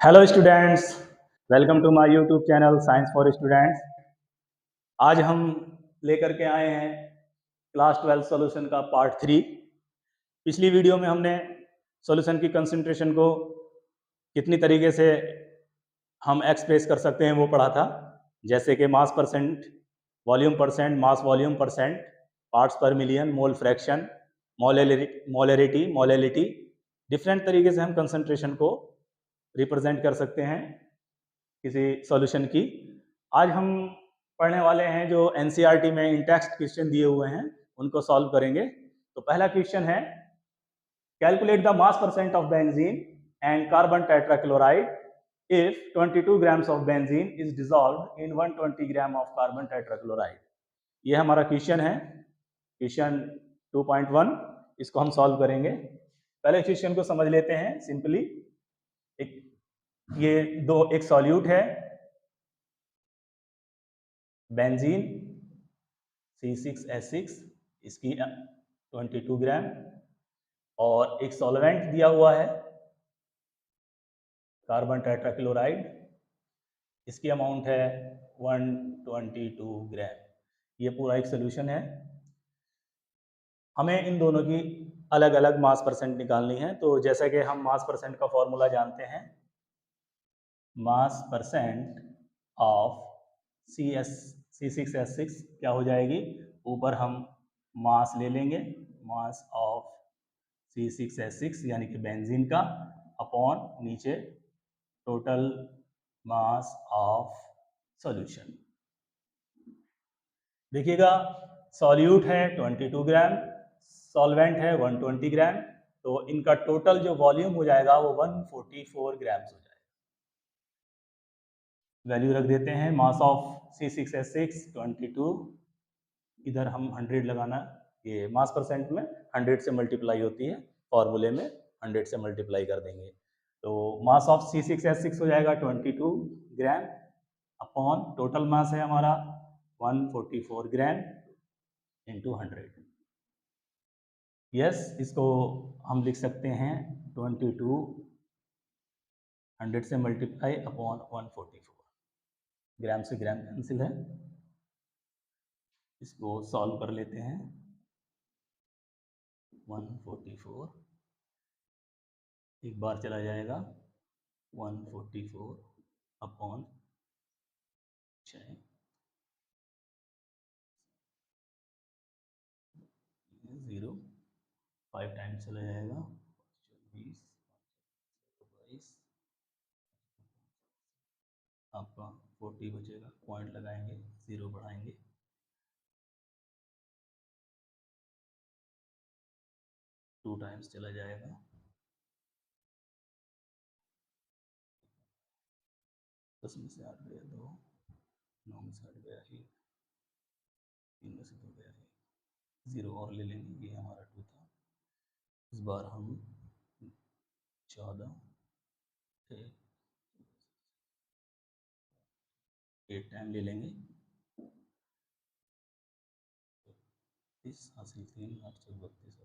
Hello students, welcome to my YouTube channel science for students. आज हम लेकर के आए हैं क्लास 12 सॉल्यूशन का पार्ट 3। पिछली वीडियो में हमने सॉल्यूशन की कंसंट्रेशन को कितनी तरीके से हम एक्सप्रेस कर सकते हैं वो पढ़ा था, जैसे कि mass percent, volume percent, mass volume percent, parts per million, mole fraction, molality. Different तरीके से हम कंसंट्रेशन को रिप्रेजेंट कर सकते हैं किसी सॉल्यूशन की। आज हम पढ़ने वाले हैं जो एनसीईआरटी में इन टेक्स्ट क्वेश्चन दिए हुए हैं उनको सॉल्व करेंगे। तो पहला क्वेश्चन है, calculate the mass percent of benzene and carbon tetrachloride if 22 grams of benzene is dissolved in 120 gram of carbon tetrachloride। ये हमारा क्वेश्चन है, क्वेश्चन 2.1। इसको हम सॉल्व करेंगे। पहले क्वेश्चन को समझ लेते हैं सिंपली। एक सॉल्यूट है बेंजीन C6H6, इसकी 22 ग्राम, और एक सॉल्वेंट दिया हुआ है कार्बन टेट्राक्लोराइड, इसकी अमाउंट है 122 ग्राम। ये पूरा एक सोल्यूशन है। हमें इन दोनों की अलग अलग मास परसेंट निकालनी है। तो जैसा कि हम मास परसेंट का फॉर्मूला जानते हैं, मास परसेंट ऑफ C6H6 क्या हो जाएगी, ऊपर हम मास ले लेंगे, मास ऑफ C6H6 यानी कि बेंजीन का, अपॉन नीचे टोटल मास ऑफ सॉल्यूशन। देखिएगा, सॉल्यूट है 22 ग्राम, सॉल्वेंट है 120 ग्राम, तो इनका टोटल जो वॉल्यूम हो जाएगा वो 144 ग्राम्स हो जाएगा। वैल्यू रख देते हैं, मास ऑफ C6H6 22, इधर हम 100 लगाना, ये मास परसेंट में 100 से मल्टीप्लाई होती है, फॉर्मूले में 100 से मल्टीप्लाई कर देंगे। तो मास ऑफ C6H6 हो जाएगा 22 ग्राम, अपॉन टोटल मास है हमारा 144 ग्राम इंटू 100। यस, इसको हम लिख सकते हैं 22 100 से मल्टीप्लाई अपॉन 144। ग्राम से ग्राम कैंसिल है। इसको सॉल्व कर लेते हैं। 144 एक बार चला जाएगा, 144 अपॉन 6, 0, 5 टाइम्स चला जाएगा, 20, 22, आपका 40 बचेगा, पॉइंट लगाएंगे, 0 बढ़ाएंगे, 2 टाइम्स चला जाएगा, 10 में से 8 गया 2, 9 में से 8 गया 1, 3 में से 2 गया 1, 0 और ले लेंगे, ये हमारा 2 था। इस बार हम 14 8 टाइम ले लेंगे, 30 हासिल 3, 8 से 32,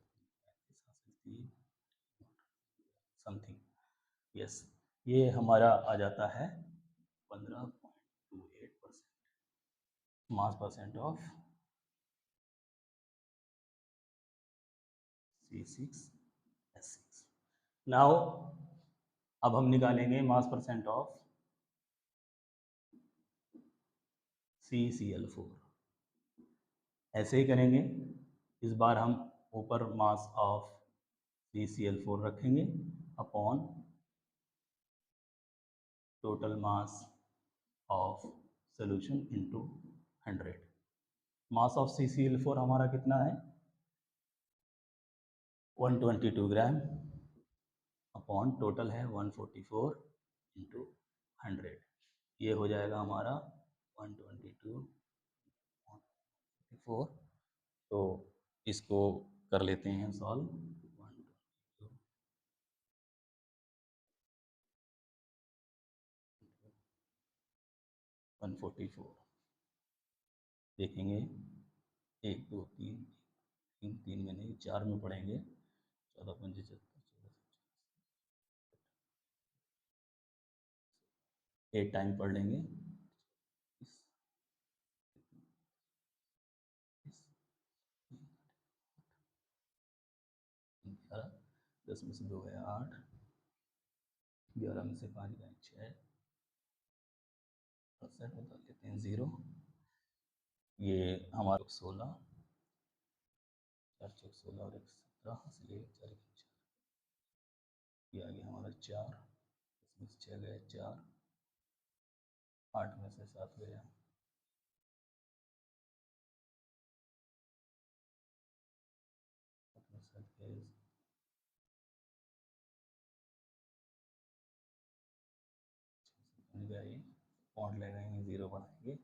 35 हासिल 3 समथिंग। यस, ये हमारा आ जाता है 15.28% मास परसेंट ऑफ C6H6। नाउ अब हम निकालेंगे मास परसेंट ऑफ CCl4। ऐसे ही करेंगे, इस बार हम ऊपर मास ऑफ CCl4 रखेंगे upon total mass of solution into 100। Mass of CCl4 हमारा कितना है, 122 ग्राम, अपॉन टोटल है 144 इंटू 100। ये हो जाएगा हमारा 122/4। तो इसको कर लेते हैं सॉल्व। 144 देखेंगे, 1 2 3 3 3 में नहीं, 4 में पढ़ेंगे, 14 पंजे 74, 8 टाइम पढ़ लेंगे। 10 में से 2 गया 8, 11 में से 5 गए 6, परसेंट निकाल लेते हैं 0। ये हमारा 16, 4 चौक 16 और 1 17, इसलिए 4 ये आ गया हमारा 4, इसमें से 6 गए 4, 8 में से 7 गया, पॉइंट लगाएंगे 0 बनाएंगे,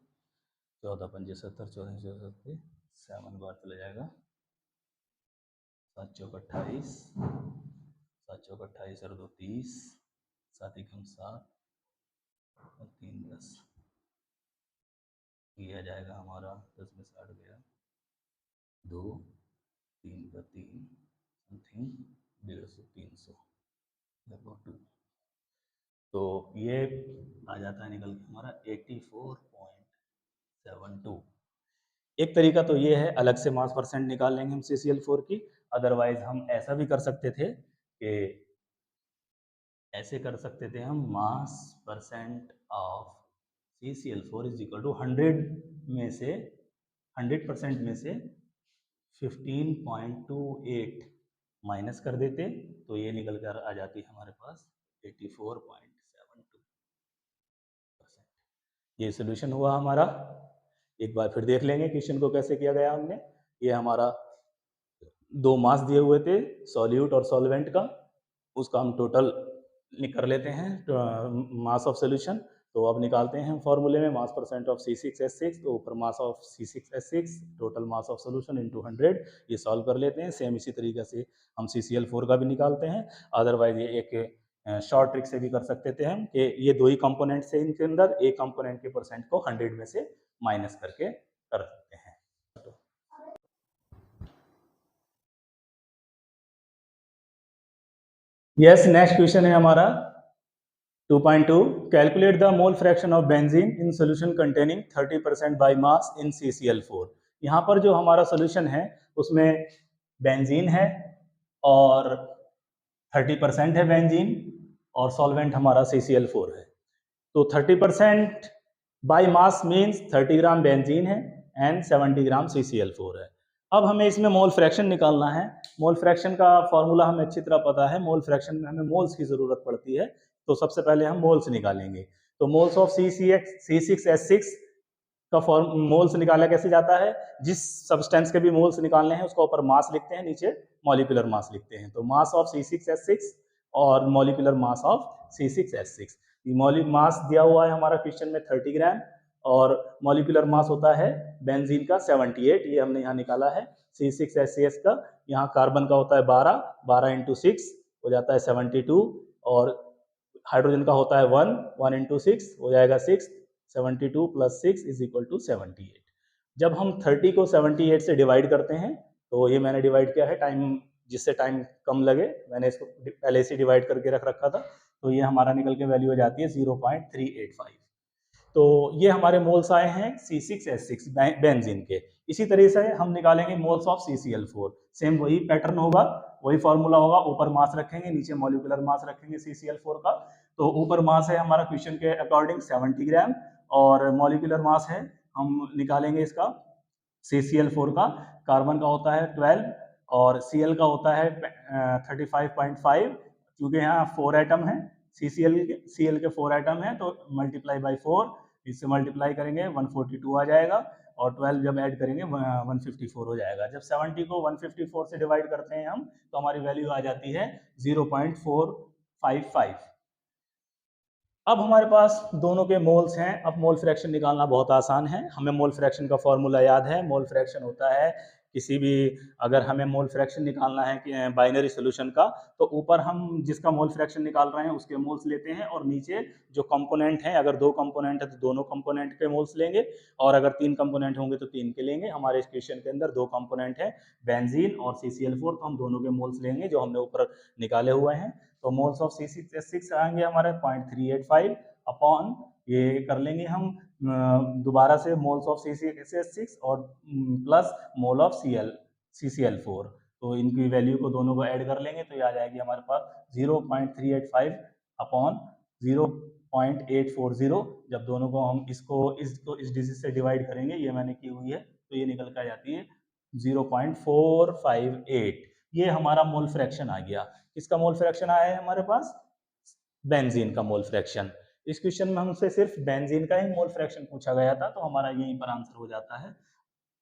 14 पंजे 70, 14 70, 7 बार चला जाएगा, 7 चौक 28, 7 चौक 28 और 2 30, 7 एकम 7 और 3 10, ये आ जाएगा हमारा 10 में 60 गया 2, 3 का 3 समथिंग 150 300 लगभग 2। तो ये आ जाता है निकल के हमारा 84.72। एक तरीका तो ये है, अलग से मास परसेंट निकाल लेंगे हम CCl4 की। अदरवाइज हम ऐसा भी कर सकते थे कि ऐसे कर सकते थे हम, mass percent of CCl4 is equal to 100 में से 100% में से 15.28 माइनस कर देते, तो ये निकल कर आ जाती है हमारे पास 84.72%। ये सोल्यूशन हुआ हमारा। एक बार फिर देख लेंगे क्वेश्चन को कैसे किया गया हमने। ये हमारा 2 मास दिए हुए थे सॉल्यूट और सॉल्वेंट का, उसका हम टोटल कर लेते हैं मास ऑफ सोल्यूशन। तो अब निकालते हैं हम फॉर्मूले में मास परसेंट ऑफ C6H6, तो ऊपर mass of C6H6 total mass of solution into 100, ये सॉल्व कर लेते हैं। सेम इसी तरीके से हम CCl4 का भी निकालते हैं। अदरवाइज ये एक शॉर्ट ट्रिक से भी कर सकते थे हम कि ये 2 ही कंपोनेंट्स है इनके अंदर, एक कंपोनेंट के परसेंट को 100 में से माइनस करके कर सकते हैं। यस, नेक्स्ट क्वेश्चन है हमारा 2.2, calculate the mole fraction of benzene in solution containing 30% by mass in CCl4। यहाँ पर जो हमारा सोल्यूशन है उसमें बेंजीन है और 30% है बेंजीन, और सॉल्वेंट हमारा CCl4 है। तो 30% by mass means 30 gram benzene है एंड 70 ग्राम CCl4 है। अब हमें इसमें मोल फ्रैक्शन निकालना है। मोल फ्रैक्शन का फॉर्मूला हमें अच्छी तरह पता है। मोल फ्रैक्शन में हमें मोल्स की जरूरत पड़ती है, तो सबसे पहले हम मोल्स निकालेंगे। तो मोल्स ऑफ C6H6 का फॉर्म मोल्स निकाला कैसे जाता है, जिस सब्सटेंस के भी मोल्स निकालने हैं उसका ऊपर मास लिखते हैं, नीचे मॉलिक्यूलर मास लिखते हैं। तो मास ऑफ C6H6 और मॉलिक्यूलर मास ऑफ C6H6। मास दिया हुआ है हमारा क्वेश्चन में 30 ग्राम, और मॉलिक्यूलर मास होता है बेंजीन का 78, ये हमने यहाँ निकाला है। C6H6 का यहाँ कार्बन का होता है 12, 12 इंटू 6 हो जाता है 72, और हाइड्रोजन का होता है 1, 1 इंटू 6 हो जाएगा 6, 72 प्लस 6 इज इक्वल टू 78। जब हम 30 को 78 से डिवाइड करते हैं, तो ये मैंने डिवाइड किया है टाइम, जिससे टाइम कम लगे, मैंने इसको पहले से डिवाइड करके रख रखा था। तो ये हमारा निकल के वैल्यू हो जाती है 0.385। तो ये हमारे मोल्स आए हैं C6H6 बेंजीन के। इसी तरीके से हम निकालेंगे मोल्स ऑफ CCl4। सेम वही पैटर्न होगा, वही फॉर्मूला होगा। ऊपर मास रखेंगे, नीचे मॉलिक्यूलर मास रखेंगे CCl4 का। तो ऊपर मास है हमारा क्वेश्चन के अकॉर्डिंग 70 ग्राम, और मॉलिक्यूलर मास है, हम निकालेंगे इसका CCl4 का। कार्बन का होता है 12 और Cl का होता है 35.5। क्योंकि यहाँ 4 एटम है, Cl के 4 एटम है, तो मल्टीप्लाई बाई 4, इससे मल्टीप्लाई करेंगे 142 आ जाएगा, और 12 जब ऐड करेंगे 154 हो जाएगा। जब 70 को 154 से डिवाइड करते हैं हम, तो हमारी वैल्यू आ जाती है 0.455। अब हमारे पास दोनों के मोल्स हैं। अब मोल फ्रैक्शन निकालना बहुत आसान है। हमें मोल फ्रैक्शन का फॉर्मूला याद है। मोल फ्रैक्शन होता है किसी भी, अगर हमें मोल फ्रैक्शन निकालना है कि बाइनरी सोल्यूशन का, तो ऊपर हम जिसका मोल फ्रैक्शन निकाल रहे हैं उसके मोल्स लेते हैं, और नीचे जो कंपोनेंट हैं, अगर 2 कंपोनेंट है तो दोनों कंपोनेंट के मोल्स लेंगे, और अगर 3 कंपोनेंट होंगे तो 3 के लेंगे। हमारे इस क्वेश्चन के अंदर 2 कंपोनेंट है, बेंजीन और CCl4, तो हम दोनों के मोल्स लेंगे जो हमने ऊपर निकाले हुए हैं। तो मोल्स ऑफ C6H6 आएंगे हमारे 0.385, अपॉन ये कर लेंगे हम दोबारा से मोल्स ऑफ CCS6 और प्लस मोल ऑफ CCl4, तो इनकी वैल्यू को दोनों को ऐड कर लेंगे तो ये आ जाएगी हमारे पास 0.385 अपॉन 0.840। जब दोनों को हम इसको इस डिजिट से डिवाइड करेंगे, ये मैंने की हुई है, तो ये निकल कर आ जाती है 0.458। ये हमारा मोल फ्रैक्शन आ गया। किसका मोल फ्रैक्शन आया है हमारे पास? बेंजीन का मोल फ्रैक्शन। इस क्वेश्चन में हमसे सिर्फ बेंजीन का ही मोल फ्रैक्शन पूछा गया था, तो हमारा यहीं पर आंसर हो जाता है।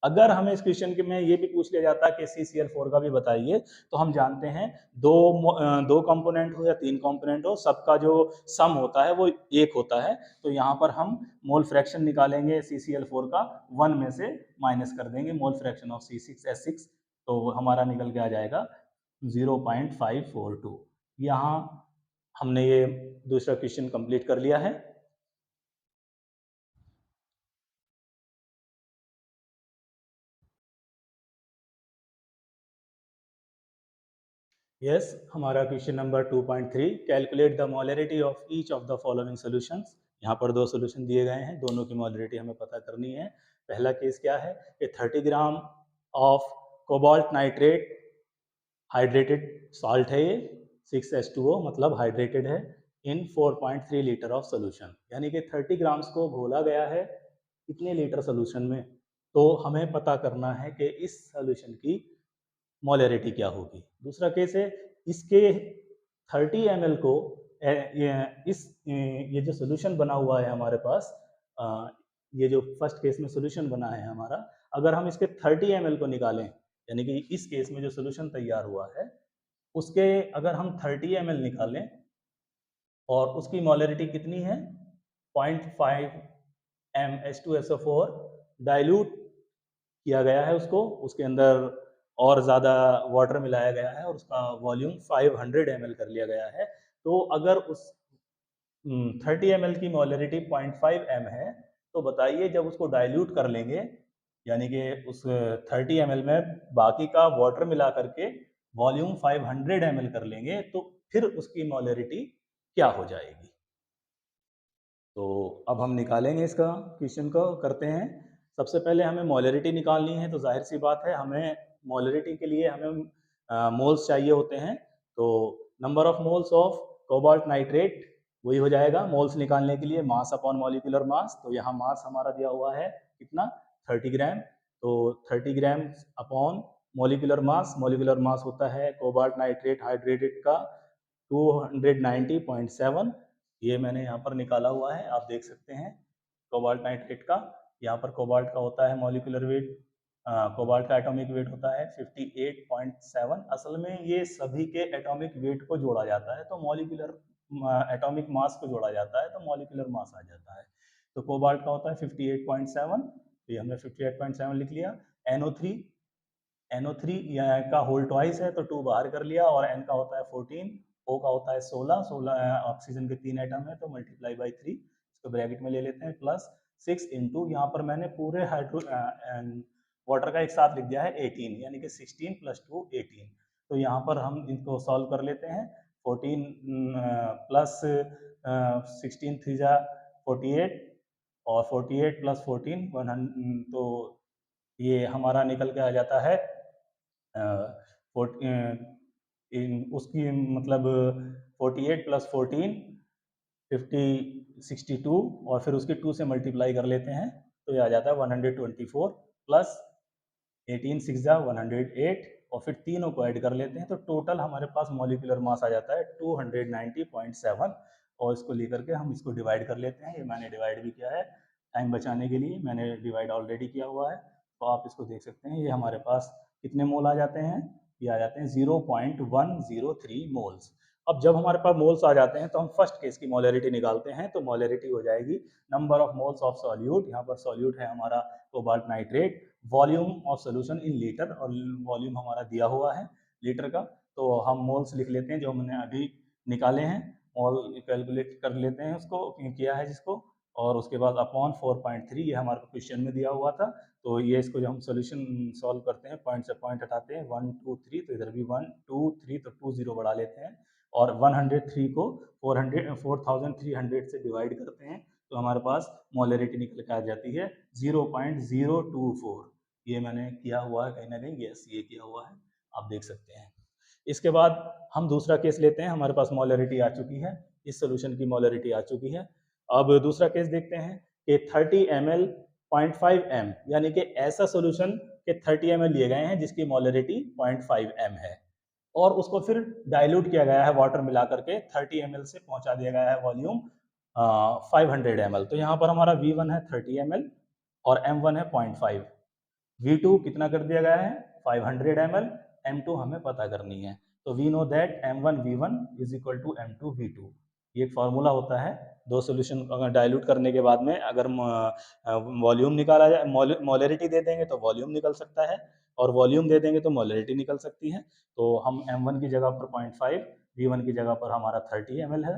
अगर हमें इस क्वेश्चन में ये भी पूछ लिया जाता कि CCl4 का भी बताइए, तो हम जानते हैं दो कंपोनेंट हो या तीन कंपोनेंट हो, सबका जो सम होता है वो एक होता है। तो यहाँ पर हम मोल फ्रैक्शन निकालेंगे CCl4 का, 1 में से माइनस कर देंगे मोल फ्रैक्शन ऑफ C6H6, तो हमारा निकल के आ जाएगा 0.542। यहाँ हमने ये दूसरा क्वेश्चन कंप्लीट कर लिया है। यस, हमारा question number 2.3, calculate the molarity of each of the following solutions. यहाँ पर दो सॉल्यूशन दिए गए हैं, दोनों की मोलरिटी हमें पता करनी है। पहला केस क्या है कि 30 gram of cobalt nitrate hydrated salt है, ये 6H2O मतलब हाइड्रेटेड है, इन 4.3 लीटर ऑफ सोल्यूशन, यानी कि 30 ग्राम्स को घोला गया है कितने लीटर सोल्यूशन में। तो हमें पता करना है कि इस सोल्यूशन की मोलरिटी क्या होगी। दूसरा केस है, इसके 30 ml को ये जो सोल्यूशन बना हुआ है हमारे पास, ये जो फर्स्ट केस में सोल्यूशन बना है हमारा, अगर हम इसके 30 ml को निकालें, यानी कि इस केस में जो सोल्यूशन तैयार हुआ है उसके अगर हम 30 ml निकालें और उसकी मोलरिटी कितनी है 0.5 MH2SO4 डाइल्यूट किया गया है उसको, उसके अंदर और ज़्यादा वाटर मिलाया गया है और उसका वॉल्यूम 500 ml कर लिया गया है। तो अगर उस 30 ml की मोलरिटी 0.5 m है, तो बताइए जब उसको डाइल्यूट कर लेंगे, यानी कि उस 30 ml में बाकी का वाटर मिला करके वॉल्यूम 500 ml कर लेंगे, तो फिर उसकी मोलरिटी क्या हो जाएगी। तो अब हम निकालेंगे इसका, क्वेश्चन को करते हैं। सबसे पहले हमें मोलरिटी निकालनी है, तो जाहिर सी बात है हमें मोलरिटी के लिए हमें मोल्स चाहिए होते हैं। तो number of moles of cobalt nitrate वही हो जाएगा मोल्स निकालने के लिए मास अपॉन मॉलिक्यूलर मास। तो यहाँ मास हमारा दिया हुआ है कितना 30 ग्राम, तो 30 ग्राम अपॉन मॉलिक्यूलर मास होता है कोबाल्ट नाइट्रेट हाइड्रेटेड का 290.7। ये मैंने यहाँ पर निकाला हुआ है, आप देख सकते हैं कोबाल्ट नाइट्रेट का। यहाँ पर कोबाल्ट का होता है मॉलिक्यूलर वेट, कोबाल्ट का एटॉमिक वेट होता है 58.7। असल में ये सभी के एटॉमिक वेट को जोड़ा जाता है, तो मॉलिक्यूलर एटॉमिक मास को जोड़ा जाता है, तो मॉलिक्यूलर मास आ जाता है। तो कोबाल्ट का होता है 58.7, तो ये हमने 58.7 लिख लिया। NO3 का होल ट्वाइस है, तो 2 बाहर कर लिया, और N का होता है 14, O का होता है 16 ऑक्सीजन के 3 एटम है, तो मल्टीप्लाई बाई 3 इसको ब्रैकेट में ले लेते हैं, प्लस 6 इंटू यहाँ पर मैंने पूरे वाटर का एक साथ लिख दिया है 18, यानी कि 16 + 2 18। तो यहाँ पर हम इनको सॉल्व कर लेते हैं। 14 प्लस 16 3 जा 48, और 48 + 14 100, तो ये हमारा निकल के आ जाता है उसकी मतलब 48 + 14 62, और फिर उसके 2 से मल्टीप्लाई कर लेते हैं, तो ये आ जाता है 124 प्लस 18 6 जा 108, और फिर तीनों को ऐड कर लेते हैं, तो टोटल हमारे पास मॉलिक्यूलर मास आ जाता है 290.7। और इसको लेकर के हम इसको डिवाइड कर लेते हैं। ये मैंने डिवाइड भी किया है, टाइम बचाने के लिए मैंने डिवाइड ऑलरेडी किया हुआ है, तो आप इसको देख सकते हैं। ये हमारे पास कितने मोल आ जाते हैं, ये आ जाते हैं 0.103 मोल्स। अब जब हमारे पास मोल्स आ जाते हैं तो हम फर्स्ट केस की मोलरिटी निकालते हैं, तो मोलरिटी हो जाएगी number of moles of solute. यहाँ पर सॉल्यूट है हमारा cobalt nitrate, volume of solution in litre, और वॉल्यूम हमारा दिया हुआ है लीटर का, तो हम मोल्स लिख लेते हैं जो हमने अभी निकाले हैं, मोल कैलकुलेट कर लेते हैं उसको, किया है जिसको, और उसके बाद अपॉन 4.3, ये हमारे क्वेश्चन में दिया हुआ था। तो ये इसको जब हम सोल्यूशन सॉल्व करते हैं, पॉइंट से पॉइंट हटाते हैं, 1 2 3, तो इधर भी 1 2 3, तो 2 0 बढ़ा लेते हैं, और 103 को 4300 से डिवाइड करते हैं तो हमारे पास मोलरिटी निकल के आ जाती है 0.024। ये मैंने किया हुआ है कहीं ना कहीं, यस ये किया हुआ है, आप देख सकते हैं। इसके बाद हम दूसरा केस लेते हैं, हमारे पास मोलरिटी आ चुकी है, इस सोल्यूशन की मोलरिटी आ चुकी है। अब दूसरा केस देखते हैं कि 30 ml 0.5 m, यानी कि ऐसा सोल्यूशन के 30 ml लिए गए हैं जिसकी मोलरिटी 0.5 m है और उसको फिर डाइल्यूट किया गया है वाटर मिला करके 30 ml से पहुंचा दिया गया है वॉल्यूम 500 ml। तो यहाँ पर हमारा V1 है 30 ml और M1 है 0.5। V2 कितना कर दिया गया है 500 ml, M2 हमें पता करनी है। तो we know that M1 V1 is equal to M2 V2। ये एक फार्मूला होता है, दो सोल्यूशन अगर डाइल्यूट करने के बाद में अगर वॉल्यूम निकाला जाए, मोलरिटी दे देंगे तो वॉल्यूम निकल सकता है और वॉल्यूम दे देंगे तो मोलरिटी निकल सकती है। तो हम M1 की जगह पर 0.5, V1 की जगह पर हमारा 30 ml है,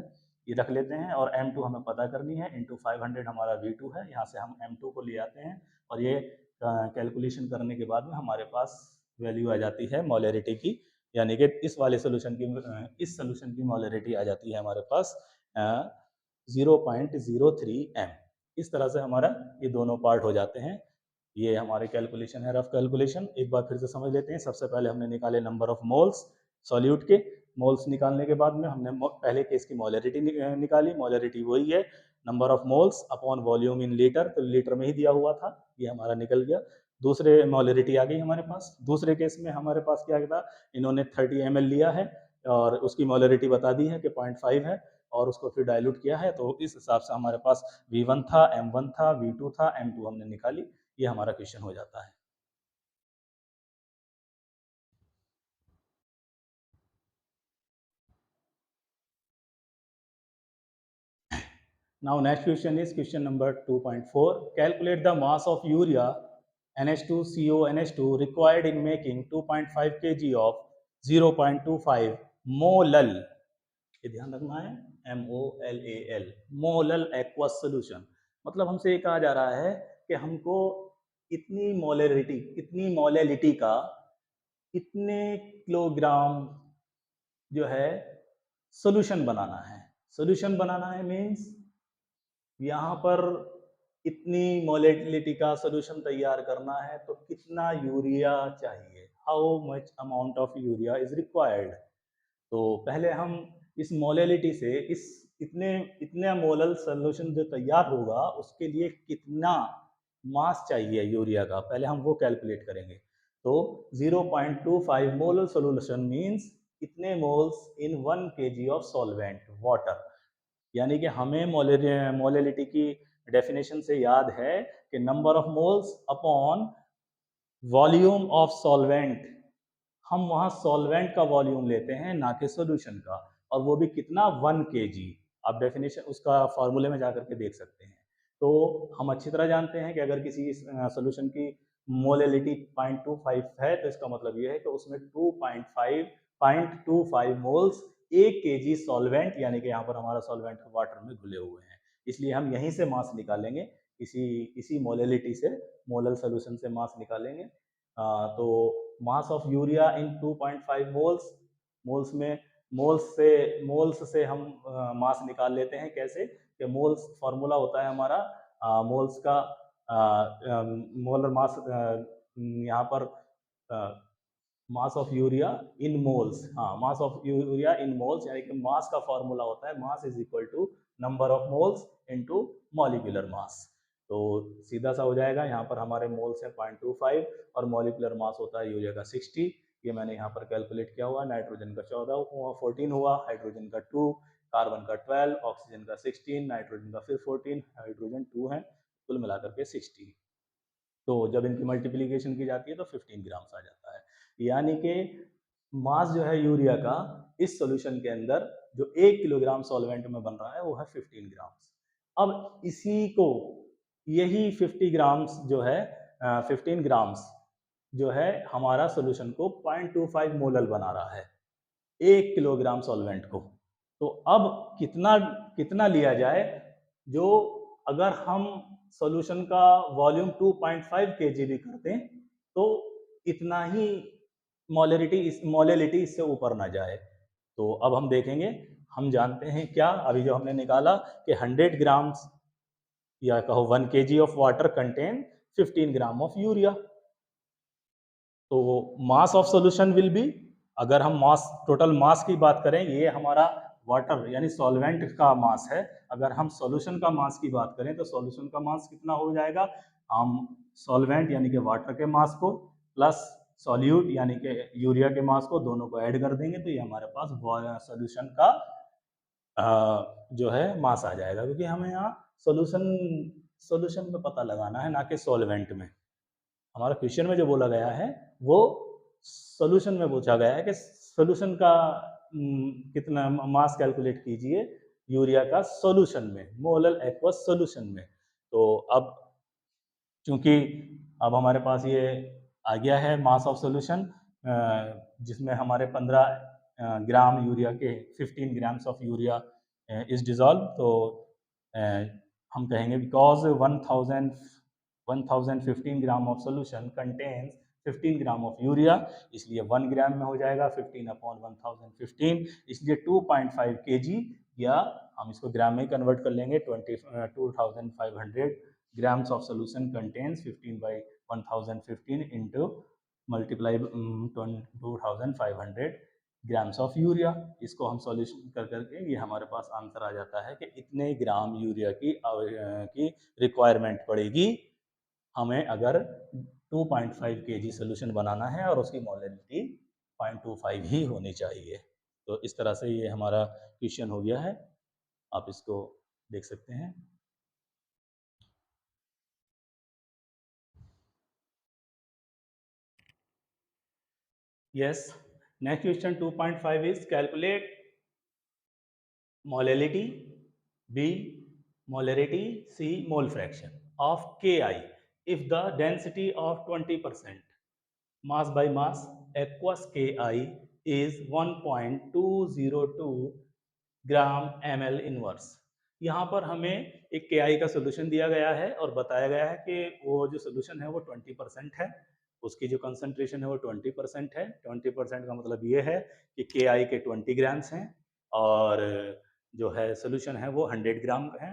ये रख लेते हैं और M2 हमें पता करनी है, इंटू 500 हमारा V2 है, यहाँ से हम M2 को ले आते हैं और ये कैलकुलेशन करने के बाद में हमारे पास वैल्यू आ जाती है मोलरिटी की, यानी कि इस वाले सोल्यूशन की मोलरिटी आ जाती है हमारे पास 0.03 m। इस तरह से हमारा ये दोनों पार्ट हो जाते हैं। ये हमारे कैलकुलेशन है, रफ कैलकुलेशन। एक बार फिर से समझ लेते हैं। सबसे पहले हमने निकाले नंबर ऑफ मोल्स सॉल्यूट के। मोल्स निकालने के बाद में हमने पहले केस की मोलरिटी निकाली। मोलरिटी वही है number of moles upon volume in litre, तो लीटर में ही दिया हुआ था, ये हमारा निकल गया। दूसरे मोलरिटी आ गई हमारे पास। दूसरे केस में हमारे पास क्या था, इन्होंने 30 ml लिया है और उसकी मोलरिटी बता दी है कि 0.5 है और उसको फिर डाइल्यूट किया है, तो इस हिसाब से हमारे पास V1 था, M1 था, V2 था, M2 हमने निकाली। ये हमारा क्वेश्चन हो जाता है। Now next question is question number 2.4. Calculate the mass of urea NH2CO NH2 required in making 2.5 kg of 0.25 molal, ये ध्यान रखना है, MOLAL, मोलल एक्वस सोल्यूशन। मतलब हमसे ये कहा जा रहा है कि हमको इतनी मोलैलिटी का इतने किलोग्राम जो है सोल्यूशन बनाना है। सोल्यूशन बनाना है मीन्स यहाँ पर इतनी मोलैलिटी का सोल्यूशन तैयार करना है तो कितना यूरिया चाहिए, how much amount of urea is required. तो पहले हम इस मोलैलिटी से इतने मोलल सोल्यूशन जो तैयार होगा उसके लिए कितना मास चाहिए यूरिया का, पहले हम वो कैलकुलेट करेंगे। तो 0.25 मोलल सोल्यूशन मीन्स इतने moles in 1 kg of solvent water, यानी कि हमें मोलैलिटी की डेफिनेशन से याद है कि number of moles upon volume of solvent. हम वहाँ सॉल्वेंट का वॉल्यूम लेते हैं ना कि सॉल्यूशन का, और वो भी कितना 1 kg। आप डेफिनेशन उसका फार्मूले में जाकर के देख सकते हैं। तो हम अच्छी तरह जानते हैं कि अगर किसी सॉल्यूशन की मोलैलिटी 0.25 है तो इसका मतलब ये है कि उसमें 0.25 मोल्स 1 kg सॉल्वेंट, यानी कि यहाँ पर हमारा सॉल्वेंट वाटर में घुले हुए हैं, इसलिए हम यहीं से मास निकालेंगे, इसी मोलैलिटी से, मोलल सोल्यूशन से मास निकालेंगे। तो mass of urea in 2.5 moles, moles से हम मास निकाल लेते हैं। कैसे कि मोल्स फार्मूला होता है हमारा मोल्स का, मोलर मास, यहाँ पर mass of urea in moles, हाँ mass of urea in moles, यानी कि मास का फार्मूला होता है mass is equal to number of moles into molecular mass. तो सीधा सा हो जाएगा, यहाँ पर हमारे मोल्स है 0.25 और मॉलिक्यूलर मास होता है यूरिया का 60। ये मैंने यहाँ पर कैलकुलेट किया हुआ, नाइट्रोजन का 14 हुआ, हाइड्रोजन का 2, कार्बन का 12, ऑक्सीजन का 16, नाइट्रोजन का फिर 14, हाइड्रोजन 2 है, कुल मिलाकर के 60। तो जब इनकी मल्टीप्लीकेशन की जाती है तो 15 ग्राम्स आ जाता है, यानी कि मास जो है यूरिया का इस सॉल्यूशन के अंदर जो 1 किलोग्राम सॉल्वेंट में बन रहा है वो है 15 ग्राम्स। अब इसी को, यही 50 ग्राम्स जो है 15 ग्राम्स जो है हमारा सॉल्यूशन को 0.25 मोलल बना रहा है 1 किलोग्राम सॉल्वेंट को। तो अब कितना कितना लिया जाए, जो अगर हम सॉल्यूशन का वॉल्यूम 2.5 kg भी करते हैं तो इतना ही मोलैलिटी इससे ऊपर ना जाए। तो अब हम देखेंगे, हम जानते हैं क्या अभी जो हमने निकाला कि 100 ग्राम्स या कहो 1 kg of water contain 15 gram of urea. तो mass of solution will be, अगर हम मास टोटल मास की बात करें, ये हमारा वाटर यानी सॉल्वेंट का मास है। अगर हम सॉल्यूशन का मास की बात करें तो सॉल्यूशन का मास कितना हो जाएगा, हम सॉल्वेंट यानी कि वाटर के मास को प्लस सॉल्यूट यानी कि यूरिया के मास को दोनों को ऐड कर देंगे तो ये हमारे पास सॉल्यूशन का जो है मास आ जाएगा, क्योंकि हमें यहाँ सॉल्यूशन सॉल्यूशन में पता लगाना है, ना कि सॉल्वेंट में। हमारा क्वेश्चन में जो बोला गया है वो सॉल्यूशन में पूछा गया है कि सॉल्यूशन का कितना मास कैलकुलेट कीजिए यूरिया का सॉल्यूशन में, मोलर एक्वस सॉल्यूशन में। तो अब चूंकि अब हमारे पास ये आ गया है मास ऑफ सॉल्यूशन, जिसमें हमारे 15 ग्राम यूरिया के 15 grams of urea is dissolve, तो हम कहेंगे because 1015 gram of solution contains 15 gram of urea, इसलिए 1 ग्राम में हो जाएगा 15 अपॉन 1015, इसलिए 2.5 kg, या हम इसको ग्राम में कन्वर्ट कर लेंगे 2500 grams of solution contains 15 by 1015 into multiply 2500 grams of urea. इसको हम सॉल्यूशन कर करके ये हमारे पास आंसर आ जाता है कि इतने ग्राम यूरिया की रिक्वायरमेंट पड़ेगी हमें अगर 2.5 kg सोल्यूशन बनाना है और उसकी मोलरिटी 0.25 ही होनी चाहिए। तो इस तरह से ये हमारा क्वेश्चन हो गया है, आप इसको देख सकते हैं। Yes, next question 2.5 is calculate molality, B molarity, C mole fraction of Ki if the density of 20% mass by mass aqueous Ki is 1.202 gram ml inverse. यहाँ पर हमें एक Ki का सोल्यूशन दिया गया है और बताया गया है कि वो जो सोल्यूशन है वो 20% है, उसकी जो कंसंट्रेशन है वो 20% है। 20% का मतलब ये है कि Ki के 20 ग्राम्स हैं और जो है सोल्यूशन है वो 100 ग्राम है,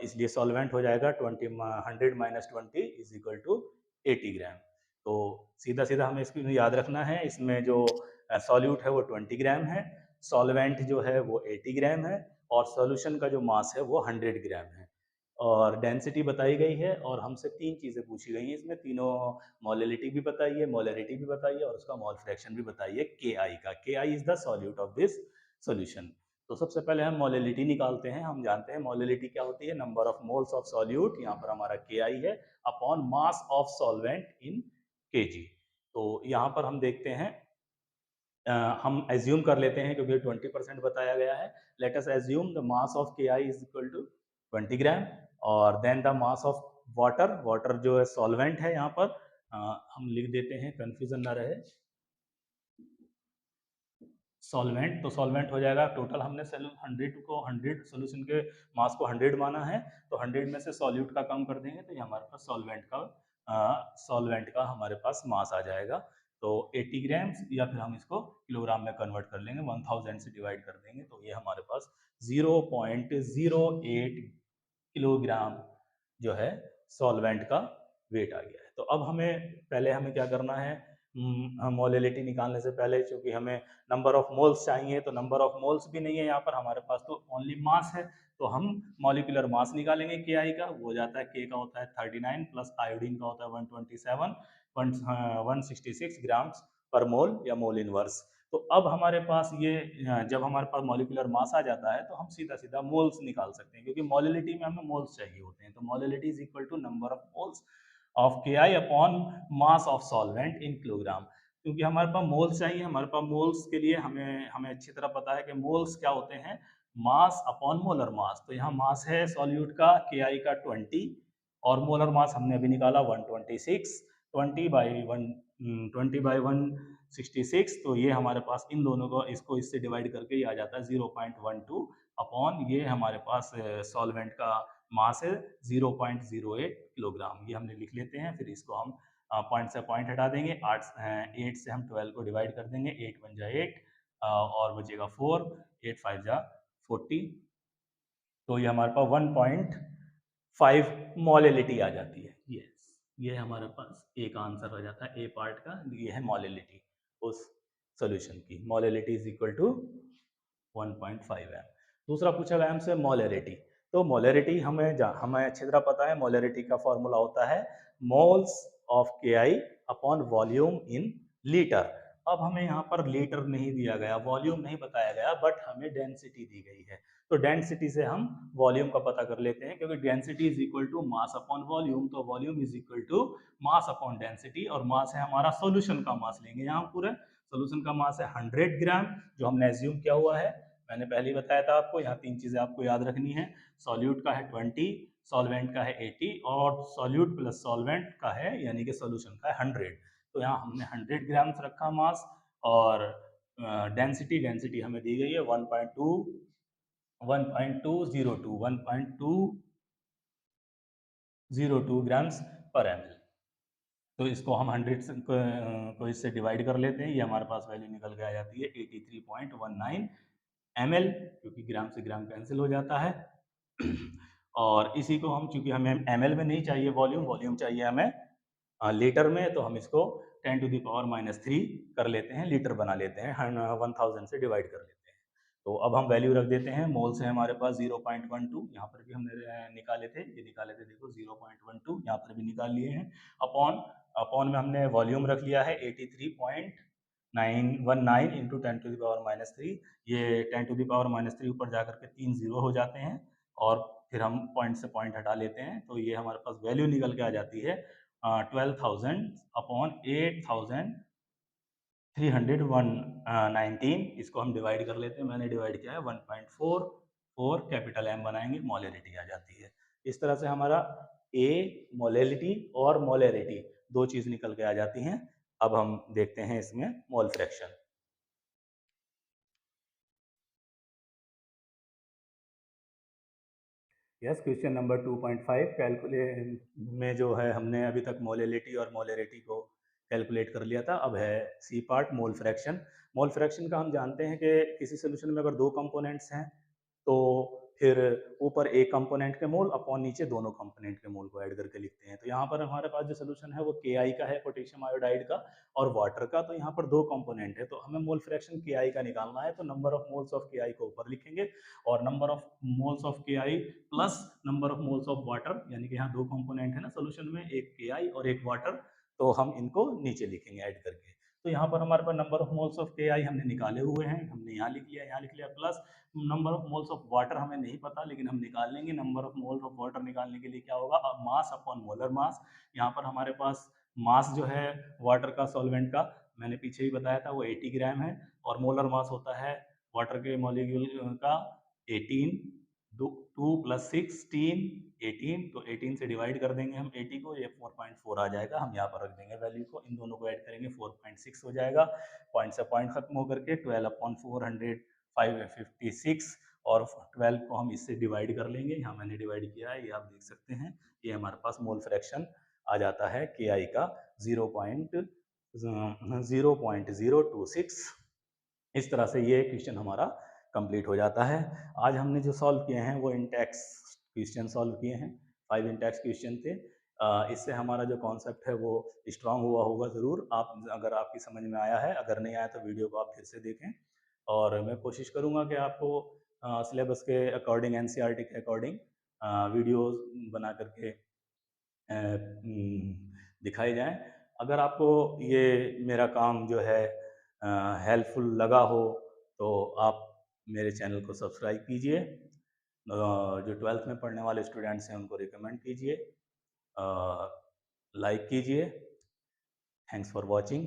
इसलिए सॉल्वेंट हो जाएगा 100 माइनस 20 इज इक्वल टू 80 ग्राम। तो सीधा सीधा हमें इसको याद रखना है, इसमें जो सॉल्यूट है वो 20 ग्राम है, सॉल्वेंट जो है वो 80 ग्राम है और सॉल्यूशन का जो मास है वो 100 ग्राम है और डेंसिटी बताई गई है और हमसे तीन चीज़ें पूछी गई हैं इसमें, तीनों मोलैलिटी भी बताइए, मोलैरिटी भी बताइए और उसका मोल फ्रैक्शन भी बताइए Ki का। Ki is the solute of this solution. तो सबसे पहले हम मोलैलिटी निकालते हैं। हम जानते हैं मोलैलिटी क्या होती है, number of moles of solute, यहाँ पर हमारा Ki है, upon mass of solvent in Kg। तो यहाँ पर हम देखते हैं, हम एज्यूम कर लेते हैं क्योंकि 20% बताया गया है, let us assume the mass of Ki is equal to 20 gram और then the mass of water, water जो है सॉल्वेंट है यहाँ पर, हम लिख देते हैं कंफ्यूजन ना रहे, सॉल्वेंट, तो सॉल्वेंट हो जाएगा टोटल, हमने 100 सोल्यूशन के मास को 100 माना है तो 100 में से सॉल्यूट का कम कर देंगे तो ये हमारे पास सॉल्वेंट का हमारे पास मास आ जाएगा। तो 80 ग्राम्स या फिर हम इसको किलोग्राम में कन्वर्ट कर लेंगे, 1000 से डिवाइड कर देंगे तो ये हमारे पास 0.08 किलोग्राम जो है सॉल्वेंट का वेट आ गया है। तो अब हमें क्या करना है, मोलैलिटी निकालने से पहले चूंकि हमें नंबर ऑफ मोल्स चाहिए, तो नंबर ऑफ मोल्स भी नहीं है यहाँ पर हमारे पास, तो ओनली मास है, तो हम मॉलिक्यूलर मास निकालेंगे Ki का, वो हो जाता है K का होता है 39 प्लस आयोडीन का होता है 127 166 ग्राम्स पर मोल या मोल इनवर्स। तो अब हमारे पास ये जब हमारे पास मॉलिक्यूलर मास आ जाता है तो हम सीधा सीधा मोल्स निकाल सकते हैं, क्योंकि मोलैलिटी में हमें मोल्स चाहिए होते हैं। तो molality is equal to number of moles of Ki upon mass of solvent in kilogram. क्योंकि हमारे पास मोल्स चाहिए, हमारे पास मोल्स के लिए हमें हमें अच्छी तरह पता है कि मोल्स क्या होते हैं, मास अपॉन मोलर मास। तो यहाँ मास है सॉल्यूट का Ki का 20 और मोलर मास हमने अभी निकाला 126, 20 बाई 166, तो ये हमारे पास इन दोनों को इसको इससे डिवाइड करके ये आ जाता है 0.12 अपॉन ये हमारे पास सॉल्वेंट का मास है 0.08 किलोग्राम, ये हमने लिख लेते हैं। फिर इसको हम पॉइंट से पॉइंट हटा देंगे, 8 से हम 12 को डिवाइड कर देंगे, 8 बन जाए 8, और बचेगा 4, 8 5 जा 40, तो ये हमारे पास 1.5 मोलिलिटी आ जाती है। यस, ये हमारे पास एक आंसर हो जाता है ए पार्ट का, ये है मोलिलिटी उस सॉल्यूशन की। Molality is equal to 1.5 M. दूसरा पूछा गया हमसे मोलरिटी। तो मोलरिटी हमें अच्छी तरह पता है, मोलरिटी का फॉर्मूला होता है मोल्स ऑफ के आई अपॉन वॉल्यूम इन लीटर। अब हमें यहाँ पर लीटर नहीं दिया गया, वॉल्यूम नहीं बताया गया, बट हमें डेंसिटी दी गई है। तो डेंसिटी से हम वॉल्यूम का पता कर लेते हैं, क्योंकि density is equal to mass upon volume, तो volume is equal to mass upon density, और मास है हमारा सॉल्यूशन का मास लेंगे। यहाँ पूरे सॉल्यूशन का मास है 100 ग्राम, जो हमने एज्यूम किया हुआ है। मैंने पहले ही बताया था आपको, यहाँ 3 चीजें आपको याद रखनी है। सॉल्यूट का है 20, सॉल्वेंट का है 80, और सॉल्यूट प्लस सॉल्वेंट का है यानी कि सॉल्यूशन का है 100। तो यहाँ हमने 100 ग्राम रखा मास, और डेंसिटी हमें दी गई है 1.202 ग्राम्स पर एमएल। तो इसको हम 100 को इससे डिवाइड कर लेते हैं, ये हमारे पास वैल्यू निकल के आ जाती है 83.19 ml, क्योंकि ग्राम से ग्राम कैंसिल हो जाता है। और इसी को हम, चूंकि हमें ml में नहीं चाहिए वॉल्यूम, वॉल्यूम चाहिए हमें लीटर में, तो हम इसको 10⁻³ कर लेते हैं, लीटर बना लेते हैं, 1000 से डिवाइड कर लेते हैं। तो अब हम वैल्यू रख देते हैं। मोल से हमारे पास 0.12, यहाँ पर भी हमने निकाले थे, ये निकाले थे, देखो 0.12 यहाँ पर भी निकाल लिए हैं। अपॉन अपॉन में हमने वॉल्यूम रख लिया है 83.919 इंटू 10⁻³ ये 10⁻³ ऊपर जाकर के 3 जीरो हो जाते हैं, और फिर हम पॉइंट से पॉइंट हटा लेते हैं, तो ये हमारे पास वैल्यू निकल के आ जाती है 12,000 अपॉन 8,319। इसको हम डिवाइड कर लेते हैं, मैंने डिवाइड किया है 1.44 कैपिटल एम बनाएंगे, मोलरिटी आ जाती है। इस तरह से हमारा ए मोलरिटी और मोलरिटी दो चीज निकल के आ जाती हैं। अब हम देखते हैं इसमें mole fraction. Yes, question number 2.5 calculate में जो है हमने अभी तक मोलरिटी और मोलरिटी को कैलकुलेट कर लिया था। अब है C part, mole fraction. Mole fraction का हम जानते हैं कि किसी सोल्यूशन में अगर दो कंपोनेंट्स हैं तो फिर ऊपर एक कंपोनेंट के मोल अपॉन नीचे दोनों कंपोनेंट के मोल को ऐड करके लिखते हैं। तो यहाँ पर हमारे पास जो सोल्यूशन है वो Ki का है, पोटेशियम आयोडाइड का, और वाटर का। तो यहाँ पर दो कंपोनेंट है, तो हमें मोल फ्रैक्शन Ki का निकालना है, तो number of moles of Ki को ऊपर लिखेंगे, और number of moles of Ki plus number of moles of water, यानी कि यहाँ दो कंपोनेंट है ना सोल्यूशन में, एक Ki और एक वाटर, तो हम इनको नीचे लिखेंगे ऐड करके। तो यहाँ पर हमारे पास number of moles of Ki हमने निकाले हुए हैं, हमने यहाँ लिख लिया, यहाँ लिख लिया, plus number of moles of water हमें नहीं पता, लेकिन हम निकाल लेंगे। Number of moles of water निकालने के लिए क्या होगा, अब मास अपॉन मोलर मास। यहाँ पर हमारे पास मास जो है वाटर का, सॉल्वेंट का, मैंने पीछे ही बताया था, वो 80 ग्राम है, और मोलर मास होता है वाटर के मॉलिक्यूल का 18, 2 + 16 18, तो 18 से डिवाइड कर देंगे हम 80 को, ये 4.4 आ जाएगा। हम यहाँ पर रख देंगे वैल्यू को, इन दोनों को ऐड करेंगे 4.6 हो जाएगा। पॉइंट से पॉइंट खत्म होकर के 12/456, और 12 को हम इससे डिवाइड कर लेंगे। यहाँ मैंने डिवाइड किया है, ये आप देख सकते हैं। ये हमारे पास मोल फ्रैक्शन आ जाता है Ki का 0.026। इस तरह से ये क्वेश्चन हमारा कंप्लीट हो जाता है। आज हमने जो सॉल्व किए हैं वो इंटेक्स क्वेश्चन सॉल्व किए हैं, 5 इंटेक्स क्वेश्चन थे। इससे हमारा जो कॉन्सेप्ट है वो स्ट्रांग हुआ होगा ज़रूर। आप, अगर आपकी समझ में आया है, अगर नहीं आया तो वीडियो को आप फिर से देखें, और मैं कोशिश करूँगा कि आपको सिलेबस के अकॉर्डिंग, एनसीईआरटी के अकॉर्डिंग वीडियोस बना करके दिखाई जाएं। अगर आपको ये मेरा काम जो है हेल्पफुल लगा हो तो आप मेरे चैनल को सब्सक्राइब कीजिए, जो 12th में पढ़ने वाले स्टूडेंट्स हैं उनको रिकमेंड कीजिए, लाइक कीजिए। Thanks for watching.